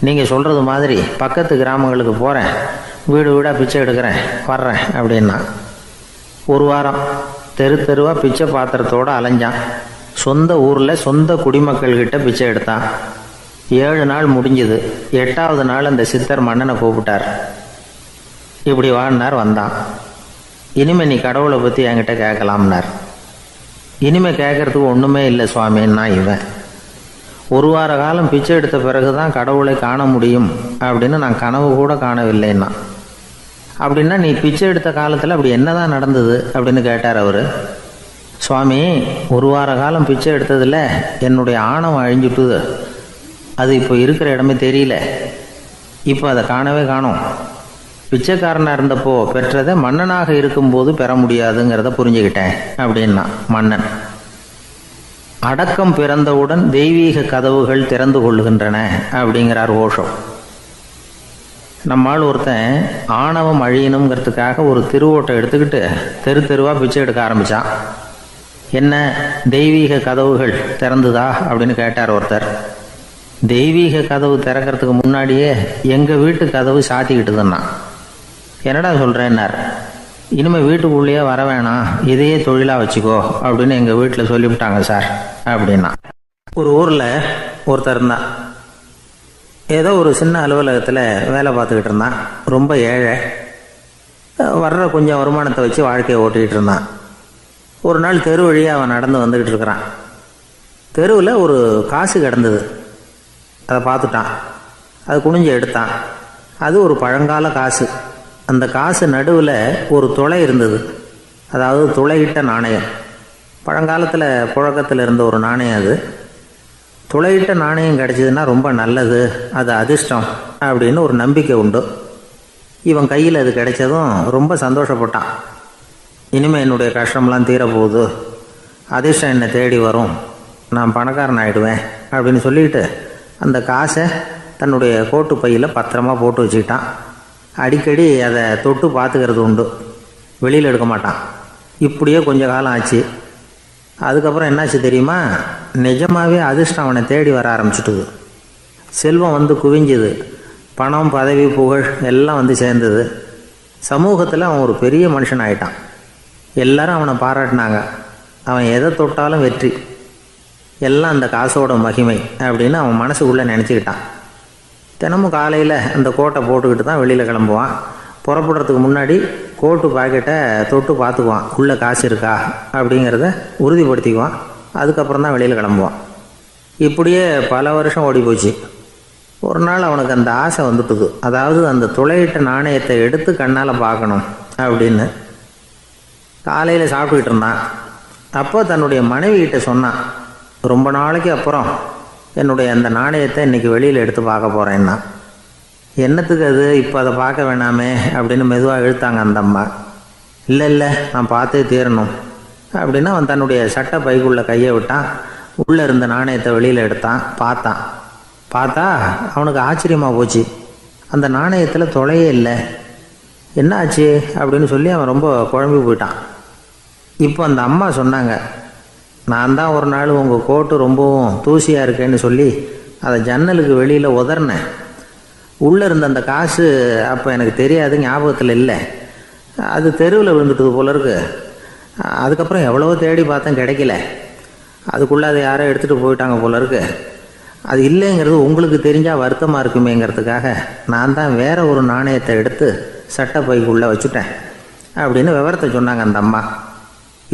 நீங்கள் சொல்கிறது மாதிரி பக்கத்து கிராமங்களுக்கு போகிறேன், வீடு வீடாக பிச்சை எடுக்கிறேன், வர்றேன் அப்படின்னா. ஒரு வாரம் தெரு தெருவாக பிச்சை பாத்திரத்தோடு அலைஞ்சான். சொந்த ஊரில் சொந்த குடிமக்கள்கிட்ட பிச்சை எடுத்தான். 7 நாள் முடிஞ்சுது. 8வது நாள் அந்த சித்தர் மன்னனை கூப்பிட்டார். இப்படி வாழ்னார். வந்தான். இனிமேல் நீ கடவுளை பற்றி என்கிட்ட கேட்கலாம்னார். இனிமேல் கேட்கறதுக்கு ஒன்றுமே இல்லை சுவாமின்னா இவன். ஒரு வார காலம் பிச்சை எடுத்த பிறகு தான் கடவுளை காண முடியும் அப்படின்னு நான் கனவு கூட காணவில்லைன்னா. அப்படின்னா நீ பிச்சை எடுத்த காலத்தில் அப்படி என்னதான் நடந்தது அப்படின்னு கேட்டார் அவர். சுவாமி, ஒரு வார காலம் பிச்சை எடுத்ததில் என்னுடைய ஆணவம் அழிஞ்சுட்டுது. அது இப்போ இருக்கிற இடமே தெரியல. இப்போ அதை காணவே காணோம். பிச்சைக்காரனாக இருந்தப்போ பெற்றதை மன்னனாக இருக்கும்போது பெற முடியாதுங்கிறத புரிஞ்சுக்கிட்டேன் அப்படின்னா மன்னன். அடக்கம் பிறந்தவுடன் தெய்வீக கதவுகள் திறந்து கொள்ளுகின்றன அப்படிங்கிறார் ஓஷோ. நம்மால் ஒருத்தன் ஆணவம் அழியணுங்கிறதுக்காக ஒரு திருவோட்டை எடுத்துக்கிட்டு தெரு தெருவாக பிச்சை எடுக்க ஆரம்பித்தான். என்ன தெய்வீக கதவுகள் திறந்துதா அப்படின்னு கேட்டார் ஒருத்தர். தெய்வீக கதவு திறக்கிறதுக்கு முன்னாடியே எங்கள் வீட்டு கதவு சாத்திக்கிட்டுதுன்னா. என்னடா சொல்கிறேன்னார். இனிமேல் வீட்டுக்குள்ளேயே வர வேணாம், இதையே தொழிலாக வச்சுக்கோ அப்படின்னு எங்கள் வீட்டில் சொல்லிவிட்டாங்க சார் அப்படின்னா. ஒரு ஊரில் ஒருத்தர் இருந்தான். ஏதோ ஒரு சின்ன அலுவலகத்தில் வேலை பார்த்துக்கிட்டு இருந்தான். ரொம்ப ஏழை. வர்ற கொஞ்சம் வருமானத்தை வச்சு வாழ்க்கையை ஓட்டிக்கிட்டு இருந்தான். ஒரு நாள் தெரு வழியாக அவன் நடந்து வந்துக்கிட்டு இருக்கிறான். தெருவில் ஒரு காசு கிடந்தது. அதை பார்த்துட்டான். அது குனிஞ்சு எடுத்தான். அது ஒரு பழங்கால காசு. அந்த காசு நடுவில் ஒரு துளை இருந்தது. அதாவது துளையிட்ட நாணயம். பழங்காலத்தில் புழக்கத்தில் இருந்த ஒரு நாணயம் அது. துளையிட்ட நாணயம் கிடச்சிதுன்னா ரொம்ப நல்லது, அது அதிர்ஷ்டம் அப்படின்னு ஒரு நம்பிக்கை உண்டு. இவன் கையில் அது கிடைச்சதும் ரொம்ப சந்தோஷப்பட்டான். இனிமேல் என்னுடைய கஷ்டம்லாம் தீரப்போகுது, அதிர்ஷ்டம் என்னை தேடி வரும், நான் பணக்காரன் ஆகிடுவேன் அப்படின்னு சொல்லிட்டு அந்த காசை தன்னுடைய கோட்டு பையில் பத்திரமா போட்டு வச்சுக்கிட்டான். அடிக்கடி அதை தொட்டு பார்த்துக்கிறது உண்டு, வெளியில் எடுக்க மாட்டான். இப்படியே கொஞ்ச காலம் ஆச்சு. அதுக்கப்புறம் என்னாச்சு தெரியுமா? நிஜமாகவே அதிர்ஷ்டம் அவனை தேடி வர ஆரம்பிச்சிட்டுது. செல்வம் வந்து குவிஞ்சுது. பணம், பதவி, புகழ் எல்லாம் வந்து சேர்ந்தது. சமூகத்தில் அவன் ஒரு பெரிய மனுஷன் ஆகிட்டான். எல்லாரும் அவனை பாராட்டினாங்க. அவன் எதை தொட்டாலும் வெற்றி, எல்லாம் அந்த காசோட மகிமை அப்படின்னு அவன் மனசுக்குள்ளே நினச்சிக்கிட்டான். தினமும் காலையில் அந்த கோட்டை போட்டுக்கிட்டு தான் வெளியில் கிளம்புவான். புறப்படுறதுக்கு முன்னாடி கோட்டு பாக்கெட்டை தொட்டு பார்த்துக்குவான், உள்ளே காசு இருக்கா அப்படிங்கிறத உறுதிப்படுத்திக்குவான். அதுக்கப்புறம் தான் வெளியில் கிளம்புவான். இப்படியே பல வருஷம் ஓடி போச்சு. ஒரு நாள் அவனுக்கு அந்த ஆசை வந்துட்டுது. அதாவது அந்த துளையிட்ட நாணயத்தை எடுத்து கண்ணால் பார்க்கணும் அப்படின்னு. காலையில் சாப்பிட்டுக்கிட்டு இருந்தான். அப்போ தன்னுடைய மனைவிகிட்ட சொன்னான், ரொம்ப நாளைக்கு அப்புறம் என்னுடைய அந்த நாணயத்தை இன்றைக்கி வெளியில் எடுத்து பார்க்க போகிறேன்னா. என்னத்துக்கு அது, இப்போ அதை பார்க்க வேணாமே அப்படின்னு மெதுவாக இழுத்தாங்க அந்த அம்மா. இல்லை நான் பார்த்தே தீரணும் அப்படின்னு அவன் தன்னுடைய சட்டை பைக்குள்ளே கையை விட்டான். உள்ளே இருந்த நாணயத்தை வெளியில் எடுத்தான். பார்த்தா அவனுக்கு ஆச்சரியமாக போச்சு. அந்த நாணயத்தில் தொலையே இல்லை. என்ன ஆச்சு அப்படின்னு சொல்லி அவன் ரொம்ப குழம்பி போயிட்டான். இப்போ அந்த அம்மா சொன்னாங்க, நான் தான் ஒரு நாள் உங்கள் கோட்டு ரொம்பவும் தூசியாக இருக்கேன்னு சொல்லி அதை ஜன்னலுக்கு வெளியில் உதறினேன். உள்ளே இருந்த அந்த காசு அப்போ எனக்கு தெரியாது, ஞாபகத்தில் இல்லை. அது தெருவில் விழுந்துட்டது போல இருக்கு. அதுக்கப்புறம் எவ்வளவோ தேடி பார்த்தேன், கிடைக்கல. அதுக்குள்ளே அதை யாரோ எடுத்துகிட்டு போயிட்டாங்க போல இருக்கு. அது இல்லைங்கிறது உங்களுக்கு தெரிஞ்சால் வருத்தமாக இருக்குமேங்கிறதுக்காக நான் தான் வேற ஒரு நாணயத்தை எடுத்து சட்டை பைக்குள்ளே வச்சுட்டேன் அப்படின்னு விவரத்தை சொன்னாங்க அந்த அம்மா.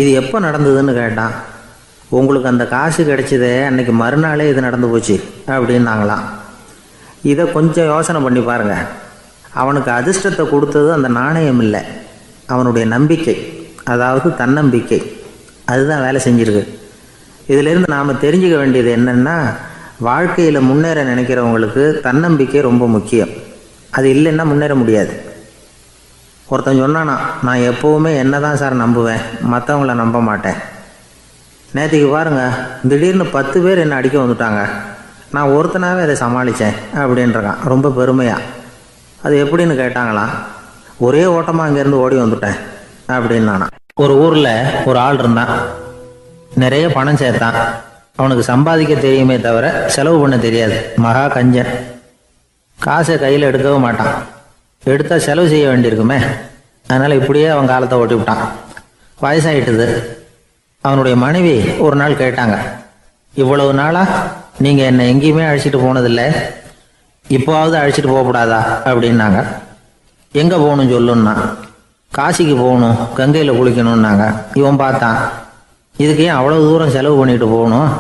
இது எப்போ நடந்ததுன்னு கேட்டான். உங்களுக்கு அந்த காசு கிடைச்சதே அன்னைக்கு மறுநாளே இது நடந்து போச்சு அப்படின்னாங்களாம். இதை கொஞ்சம் யோசனை பண்ணி பாருங்க. அவனுக்கு அதிர்ஷ்டத்தை கொடுத்தது அந்த நாணயம் இல்லை, அவனுடைய நம்பிக்கை, அதாவது தன்னம்பிக்கை. அதுதான் வேலை செஞ்சிருக்கு. இதிலிருந்து நாம் தெரிஞ்சுக்க வேண்டியது என்னென்னா, வாழ்க்கையில் முன்னேற நினைக்கிறவங்களுக்கு தன்னம்பிக்கை ரொம்ப முக்கியம். அது இல்லைன்னா முன்னேற முடியாது. ஒருத்தன் சொன்னானா, நான் எப்போவுமே என்ன தான் சார் நம்புவேன், மற்றவங்கள நம்ப மாட்டேன். நேற்றுக்கு பாருங்கள், திடீர்னு 10 பேர் என்னை அடிக்க வந்துட்டாங்க, நான் ஒருத்தனாகவே அதை சமாளித்தேன் அப்படின்றான் ரொம்ப பெருமையாக. அது எப்படின்னு கேட்டாங்களாம். ஒரே ஓட்டமாக அங்கேருந்து ஓடி வந்துட்டேன் அப்படின்னானா. ஒரு ஊரில் ஒரு ஆள் இருந்தான். நிறைய பணம் சேர்த்தான். அவனுக்கு சம்பாதிக்க தெரியுமே தவிர செலவு பண்ண தெரியாது. மகா கஞ்சன். காசை கையில் எடுக்கவே மாட்டான். எடுத்தால் செலவு செய்ய வேண்டியிருக்குமே. அதனால் இப்படியே அவன் காலத்தை ஓட்டி விட்டான். வயசாகிட்டுது. அவனுடைய மனைவி ஒரு நாள் கேட்டாங்க, இவ்வளவு நாளாக நீங்கள் என்னை எங்கேயுமே அழைச்சிட்டு போனதில்லை, இப்போவாவது அழைச்சிட்டு போகக்கூடாதா அப்படின்னாங்க. எங்கே போகணும் சொல்லுன்னா. காசிக்கு போகணும், கங்கையில் குளிக்கணும்னாங்க. இவன் பார்த்தான், இதுக்கு ஏன் அவ்வளோ தூரம் செலவு பண்ணிட்டு போகணும்,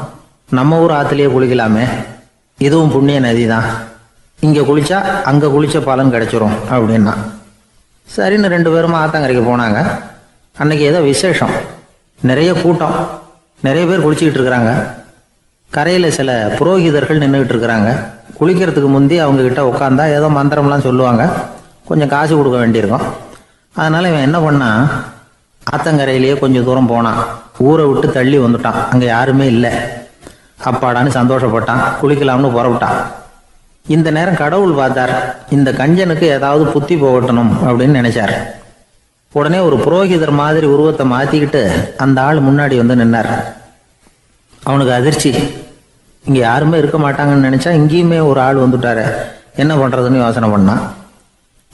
நம்ம ஊர் ஆற்றுலேயே குளிக்கலாமே, இதுவும் புண்ணிய நதி தான், இங்கே குளித்தா அங்கே குளித்த பலன் கிடைச்சிரும் அப்படின்னா. சரின்னு 2 பேருமா ஆத்தங்கரைக்கு போனாங்க. அன்றைக்கி ஏதோ விசேஷம், நிறைய கூட்டம், நிறைய பேர் குளிச்சுக்கிட்டு இருக்கிறாங்க. கரையில் சில புரோகிதர்கள் நின்றுக்கிட்டு இருக்கிறாங்க. குளிக்கிறதுக்கு முந்தி அவங்கக்கிட்ட உட்காந்தா ஏதோ மந்திரம்லாம் சொல்லுவாங்க, கொஞ்சம் காசு கொடுக்க வேண்டியிருக்கும். அதனால் இவன் என்ன பண்ணான், ஆத்தங்கரையிலேயே கொஞ்சம் தூரம் போனான். ஊரை விட்டு தள்ளி வந்துட்டான். அங்கே யாருமே இல்லை. அப்பாடான்னு சந்தோஷப்பட்டான். குளிக்கலாம்னு புறப்பட்டான். இந்த நேரம் கடவுள் பார்த்தார், இந்த கஞ்சனுக்கு ஏதாவது புத்தி போகட்டணும் அப்படின்னு நினைச்சார். உடனே ஒரு புரோகிதர் மாதிரி உருவத்தை மாத்திக்கிட்டு அந்த ஆள் முன்னாடி வந்து நின்னார். அவனுக்கு அதிர்ச்சி, இங்க யாருமே இருக்க மாட்டாங்கன்னு நினைச்சா இங்கேயுமே ஒரு ஆள் வந்துட்டாரு, என்ன பண்றதுன்னு யோசனை பண்ணான்.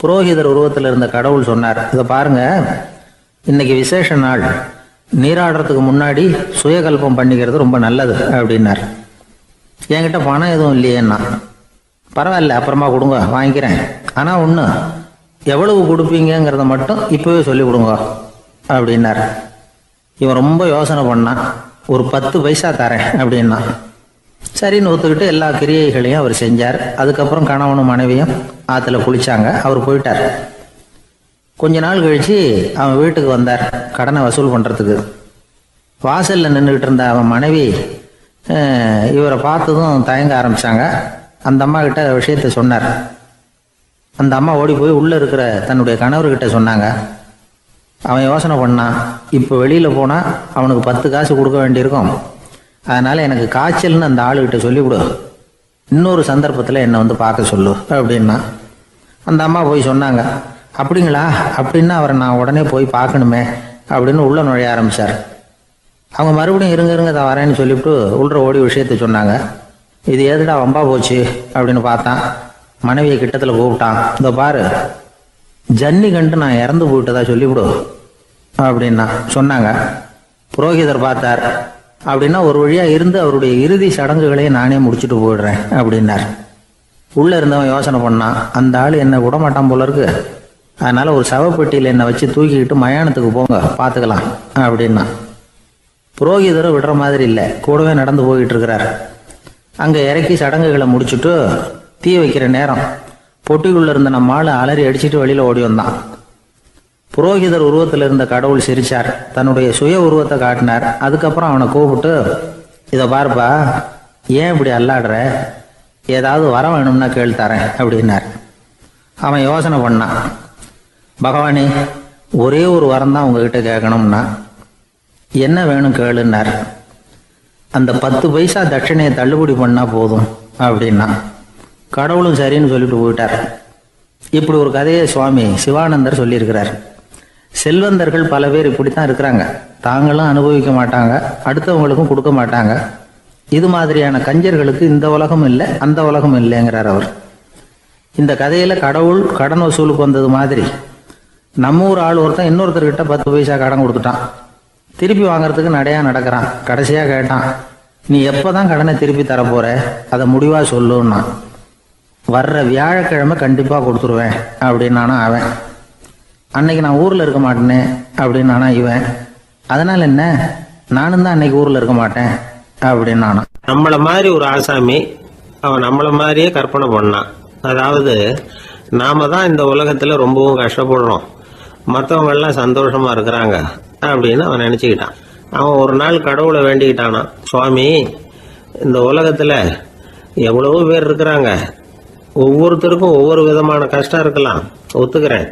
புரோகிதர் உருவத்தில் இருந்த கடவுள் சொன்னார், இதை பாருங்க, இன்னைக்கு விசேஷ நாள், நீராடுறதுக்கு முன்னாடி சுயகல்பம் பண்ணிக்கிறது ரொம்ப நல்லது அப்படின்னார். என்கிட்ட பணம் எதுவும் இல்லையேன்னா, பரவாயில்ல அப்புறமா கொடுங்க வாங்கிக்கிறேன், ஆனால் ஒன்று, எவ்வளவு கொடுப்பீங்கிறத மட்டும் இப்போவே சொல்லி கொடுங்க அப்படின்னார். இவன் ரொம்ப யோசனை பண்ணான், ஒரு 10 பைசா தரேன் அப்படின்னா. சரின்னு ஒத்துக்கிட்டு எல்லா கிரியைகளையும் அவர் செஞ்சார். அதுக்கப்புறம் கணவனும் மனைவியும் ஆற்றுல குளிச்சாங்க. அவர் போயிட்டார். கொஞ்ச நாள் கழிச்சு அவன் வீட்டுக்கு வந்தார் கடனை வசூல் பண்ணுறதுக்கு. வாசலில் நின்றுக்கிட்டு இருந்த அவன் மனைவி இவரை பார்த்ததும் தயங்க ஆரம்பித்தாங்க. அந்த அம்மா கிட்ட விஷயத்த சொன்னார். அந்த அம்மா ஓடி போய் உள்ளே இருக்கிற தன்னுடைய கணவர்கிட்ட சொன்னாங்க. அவன் யோசனை பண்ணான், இப்போ வெளியில் போனால் அவனுக்கு 10 காசு கொடுக்க வேண்டியிருக்கும், அதனால் எனக்கு காய்ச்சல்னு அந்த ஆளுகிட்ட சொல்லிவிடு, இன்னொரு சந்தர்ப்பத்தில் என்னை வந்து பார்க்க சொல்லு அப்படின்னா. அந்த அம்மா போய் சொன்னாங்க. அப்படிங்களா, அப்படின்னா அவரை நான் உடனே போய் பார்க்கணுமே அப்படின்னு உள்ளே நுழைய ஆரம்பித்தார். அவங்க மறுபடியும் இருங்க தான் வரேன்னு சொல்லிவிட்டு உள்ள ஓடி விஷயத்த சொன்னாங்க. இது எதுடா வம்பா போச்சு அப்படின்னு பார்த்தான். மனைவியை கிட்டத்தில் கூப்பிட்டான். இந்த பாரு, ஜன்னி கண்டு நான் இறந்து போயிட்டதா சொல்லிவிடு அப்படின்னா சொன்னாங்க. புரோகிதர் பார்த்தார். அப்படின்னா ஒரு வழியாக இருந்து அவருடைய இறுதி சடங்குகளையும் நானே முடிச்சுட்டு போயிடுறேன் அப்படின்னார். உள்ளே இருந்தவன் யோசனை பண்ணான், அந்த ஆள் என்னை விட மாட்டான் போல இருக்கு, அதனால் ஒரு சவப்பெட்டியில் என்னை வச்சு தூக்கிக்கிட்டு மயானத்துக்கு போங்க பார்த்துக்கலாம் அப்படின்னா. புரோகிதரும் விடுற மாதிரி இல்லை, கூடவே நடந்து போயிட்டு இருக்கிறார். அங்கே இறக்கி சடங்குகளை முடிச்சுட்டு தீ வைக்கிற நேரம் பொட்டிக்குள்ளே இருந்த நம்ம ஆள் அலறி அடிச்சுட்டு வெளியில் ஓடி வந்தான். புரோகிதர் உருவத்தில் இருந்த கடவுள் சிரிச்சார், தன்னுடைய சுய உருவத்தை காட்டினார். அதுக்கப்புறம் அவனை கூப்பிட்டு, இதை பாருப்பா, ஏன் இப்படி அல்லாடுற, ஏதாவது வர வேணும்னா கேள் தரேன் அப்படின்னார். அவன் யோசனை பண்ணான். பகவானே, ஒரே ஒரு வரம் தான் உங்ககிட்ட கேட்கணும்னா. என்ன வேணும் கேளுன்னார். அந்த 10 பைசா தட்சணையை தள்ளுபடி பண்ணால் போதும் அப்படின்னா. கடவுளும் சரின்னு சொல்லிட்டு போயிட்டார். இப்படி ஒரு கதையை சுவாமி சிவானந்தர் சொல்லியிருக்கிறார். செல்வந்தர்கள் பல பேர் இப்படித்தான் இருக்கிறாங்க, தாங்களும் அனுபவிக்க மாட்டாங்க, அடுத்தவங்களுக்கும் கொடுக்க மாட்டாங்க. இது மாதிரியான கஞ்சர்களுக்கு இந்த உலகம் இல்லை அந்த உலகம் இல்லைங்கிறார் அவர். இந்த கதையில கடவுள் கடன் வசூலுக்கு வந்தது மாதிரி நம்ம ஊர் ஆள் ஒருத்தன் இன்னொருத்தர்கிட்ட 10 பைசா கடன் கொடுத்துட்டான். திருப்பி வாங்கறதுக்கு நடையா நடக்கிறான். கடைசியா கேட்டான், நீ எப்பதான் கடனை திருப்பி தரப்போற, அதை முடிவா சொல்லுன்னா. வர்ற வியாழக்கிழமை கண்டிப்பா கொடுத்துருவேன் அப்படின்னானா அவன். அன்னைக்கு நான் ஊர்ல இருக்க மாட்டேனே அப்படின்னானா இவன். அதனால என்ன, நானும் தான் அன்னைக்கு ஊர்ல இருக்க மாட்டேன் அப்படின்னானா. நம்மள மாதிரி ஒரு ஆசாமி அவன் நம்மள மாதிரியே கற்பனை பண்ணான். அதாவது நாம தான் இந்த உலகத்துல ரொம்பவும் கஷ்டப்படுறோம், மற்றவங்க எல்லாம் சந்தோஷமா இருக்கிறாங்க அப்படின்னு அவன் நினைச்சுக்கிட்டான். அவன் ஒரு நாள் கடவுளை வேண்டிக்கிட்டானா, சுவாமி, இந்த உலகத்துல எவ்வளவோ பேர் இருக்கிறாங்க, ஒவ்வொருத்தருக்கும் ஒவ்வொரு விதமான கஷ்டம் இருக்கலாம், ஒத்துக்கிறேன்,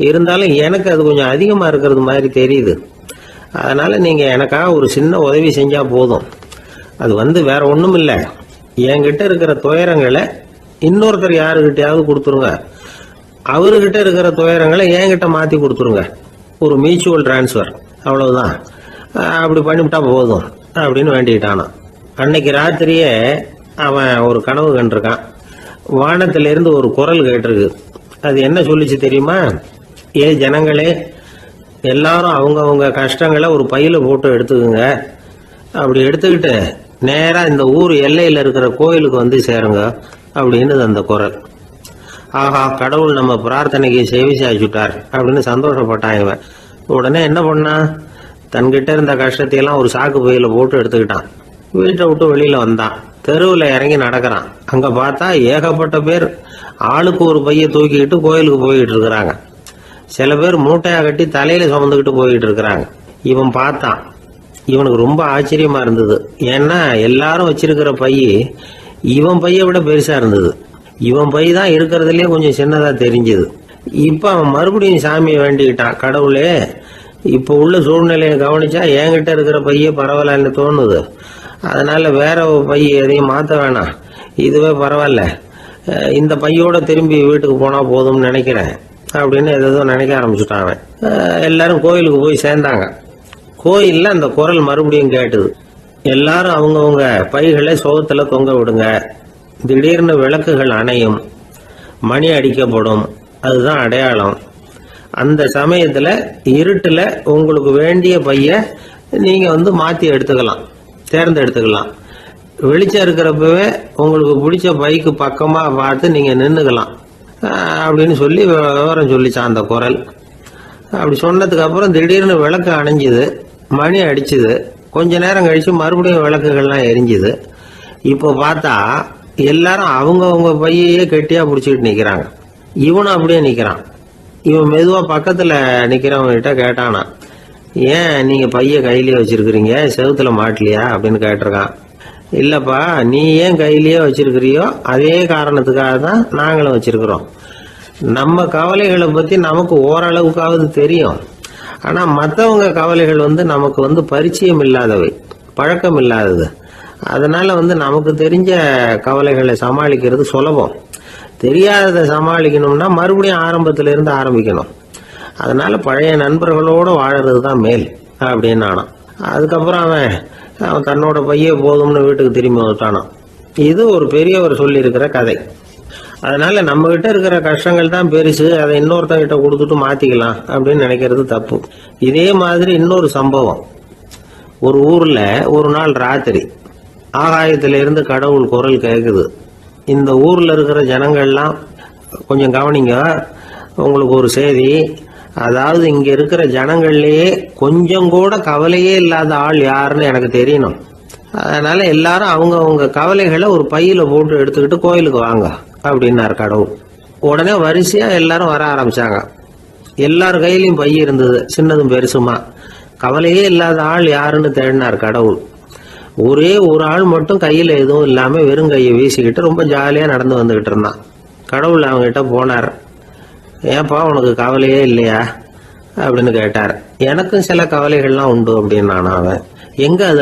இருந்தாலும் எனக்கு அது கொஞ்சம் அதிகமா இருக்கிறது மாதிரி தெரியுது. அதனால நீங்க எனக்காக ஒரு சின்ன உதவி செஞ்சா போதும். அது வேற ஒண்ணும் இல்லை, என்கிட்ட இருக்கிற துயரங்களை இன்னொருத்தர் யாருக்கிட்டையாவது கொடுத்துருங்க, அவர்கிட்ட இருக்கிற துயரங்களை என்கிட்ட மாத்தி கொடுத்துருங்க, ஒரு மியூச்சுவல் டிரான்ஸ்ஃபர், அவ்வளவுதான், அப்படி பண்ணிவிட்டா போதும் அப்படின்னு வேண்டிக்கிட்டானான். அன்னைக்கு ராத்திரியே அவன் ஒரு கனவு கண்டிருக்கான். வானத்திலிருந்து ஒரு குரல் கேட்டிருக்கு. அது என்ன சொல்லிச்சு தெரியுமா? ஏ ஜனங்களே, எல்லாரும் அவங்க கஷ்டங்களை ஒரு பையில போட்டு எடுத்துக்குங்க, அப்படி எடுத்துக்கிட்டு நேரா இந்த ஊர் எல்லையில இருக்கிற கோயிலுக்கு வந்து சேருங்க அப்படின்னு அந்த குரல். ஆஹா, கடவுள் நம்ம பிரார்த்தனைக்கு செவி சாய்ச்சுட்டார் அப்படின்னு சந்தோஷப்பட்டான் இவன். உடனே என்ன பண்ணான், தன்கிட்ட இருந்த கஷ்டத்தையெல்லாம் ஒரு சாக்கு பையில போட்டு எடுத்துக்கிட்டான். வீட்டை விட்டு வெளியில வந்தான். தெருவில் இறங்கி நடக்கிறான். அங்க பார்த்தா ஏகப்பட்ட பேர் ஆளுக்கு ஒரு பைய தூக்கிக்கிட்டு கோயிலுக்கு போயிட்டு இருக்கிறாங்க. சில பேர் மூட்டையா கட்டி தலையில சுமந்துக்கிட்டு போயிட்டு இருக்கிறாங்க. இவன் பார்த்தான். இவனுக்கு ரொம்ப ஆச்சரியமா இருந்தது. ஏன்னா எல்லாரும் வச்சிருக்கிற பைய இவன் பைய விட பெருசா இருந்தது. இவன் பை தான் இருக்கிறதுலயே கொஞ்சம் சின்னதா தெரிஞ்சது. இப்ப அவன் மறுபடியும் சாமியை வேண்டிக்கிட்டான். கடவுளே, இப்ப உள்ள சூழ்நிலையை கவனிச்சா என்கிட்ட இருக்கிற பைய பரவாயில்லன்னு தோணுது. அதனால வேற பைய எதையும் மாத்த வேணாம், இதுவே பரவாயில்ல, இந்த பையோட திரும்பி வீட்டுக்கு போனால் போதும்னு நினைக்கிறேன் அப்படின்னு ஏதோ நினைக்க ஆரம்பிச்சுட்டாங்க. எல்லாரும் கோயிலுக்கு போய் சேர்ந்தாங்க. கோயிலில் அந்த குரல் மறுபடியும் கேட்டுது. எல்லாரும் அவங்கவுங்க பைகளை சோகத்தில் தொங்க விடுங்க, திடீர்னு விளக்குகள் அணையும், மணி அடிக்கப்படும், அதுதான் அடையாளம். அந்த சமயத்தில் இருட்டில் உங்களுக்கு வேண்டிய பைய நீங்கள் மாற்றி எடுத்துக்கலாம், தேர்ந்தெடுத்துக்கலாம். வெளிச்சம் இருக்கிறப்பவே உங்களுக்கு பிடிச்ச பைக்கு பக்கமாக பார்த்து நீங்கள் நின்றுக்கலாம் அப்படின்னு சொல்லி விவரம் சொல்லிச்சான் அந்த குரல். அப்படி சொன்னதுக்கு அப்புறம் திடீர்னு விளக்கு அணைஞ்சுது, மணி அடிச்சுது. கொஞ்ச நேரம் கழிச்சு மறுபடியும் விளக்குகள்லாம் எரிஞ்சுது. இப்போ பார்த்தா எல்லாரும் அவங்கவுங்க பையையே கெட்டியா பிடிச்சிக்கிட்டு நிற்கிறாங்க. இவனும் அப்படியே நிற்கிறான். இவன் மெதுவா பக்கத்துல நிக்கிறவங்கிட்ட கேட்டானா, ஏன் நீங்க பைய கையிலேயே வச்சிருக்கிறீங்க, செவுத்துல மாட்டலையா அப்படின்னு கேட்டிருக்கான். இல்லப்பா, நீ ஏன் கையிலேயே வச்சிருக்கிறியோ அதே காரணத்துக்காக தான் நாங்களும் வச்சிருக்கிறோம். நம்ம கவலைகளை பத்தி நமக்கு ஓரளவுக்காவது தெரியும். ஆனா மற்றவங்க கவலைகள் நமக்கு பரிச்சயம் இல்லாதவை, பழக்கம் இல்லாதது. அதனால நமக்கு தெரிஞ்ச கவலைகளை சமாளிக்கிறது சுலபம். தெரியாததை சமாளிக்கணும்னா மறுபடியும் ஆரம்பத்துல இருந்து ஆரம்பிக்கணும். அதனால பழைய நண்பர்களோட வாழறது தான் மேல் அப்படின்னு நானாம். அதுக்கப்புறம் அவன் தன்னோட பைய போதும்னு வீட்டுக்கு திரும்பி வந்துட்டானான். இது ஒரு பெரியவர் சொல்லி இருக்கிற கதை. அதனால நம்ம கிட்ட இருக்கிற கஷ்டங்கள் தான் பெருசு, அதை இன்னொருத்தங்கிட்ட கொடுத்துட்டு மாத்திக்கலாம் அப்படின்னு நினைக்கிறது தப்பு. இதே மாதிரி இன்னொரு சம்பவம். ஒரு ஊர்ல ஒரு நாள் ராத்திரி ஆகாயத்திலிருந்து கடவுள் குரல் கேட்குது. இந்த ஊர்ல இருக்கிற ஜனங்கள்லாம் கொஞ்சம் கவனிங்க, உங்களுக்கு ஒரு செய்தி. அதாவது இங்க இருக்கிற ஜனங்கள்லயே கொஞ்சம் கூட கவலையே இல்லாத ஆள் யாருன்னு எனக்கு தெரியணும். அதனால எல்லாரும் அவங்க கவலைகளை ஒரு பையில போட்டு எடுத்துக்கிட்டு கோயிலுக்கு வாங்க அப்படின்னாரு கடவுள். உடனே வரிசையா எல்லாரும் வர ஆரம்பிச்சாங்க. எல்லார் கையிலையும் பை இருந்தது, சின்னதும் பெருசுமா. கவலையே இல்லாத ஆள் யாருன்னு தேடினார் கடவுள். ஒரே ஒரு ஆள் மட்டும் கையில எதுவும் இல்லாம வெறும் கையை வீசிக்கிட்டு ரொம்ப ஜாலியா நடந்து வந்துகிட்டு இருந்தான். கடவுள் அவங்ககிட்ட போனார். ஏன்பா உனக்கு கவலையே இல்லையா அப்படின்னு கேட்டார். எனக்கும் சில கவலைகள்லாம் உண்டு அப்படின்னு அவன். எங்க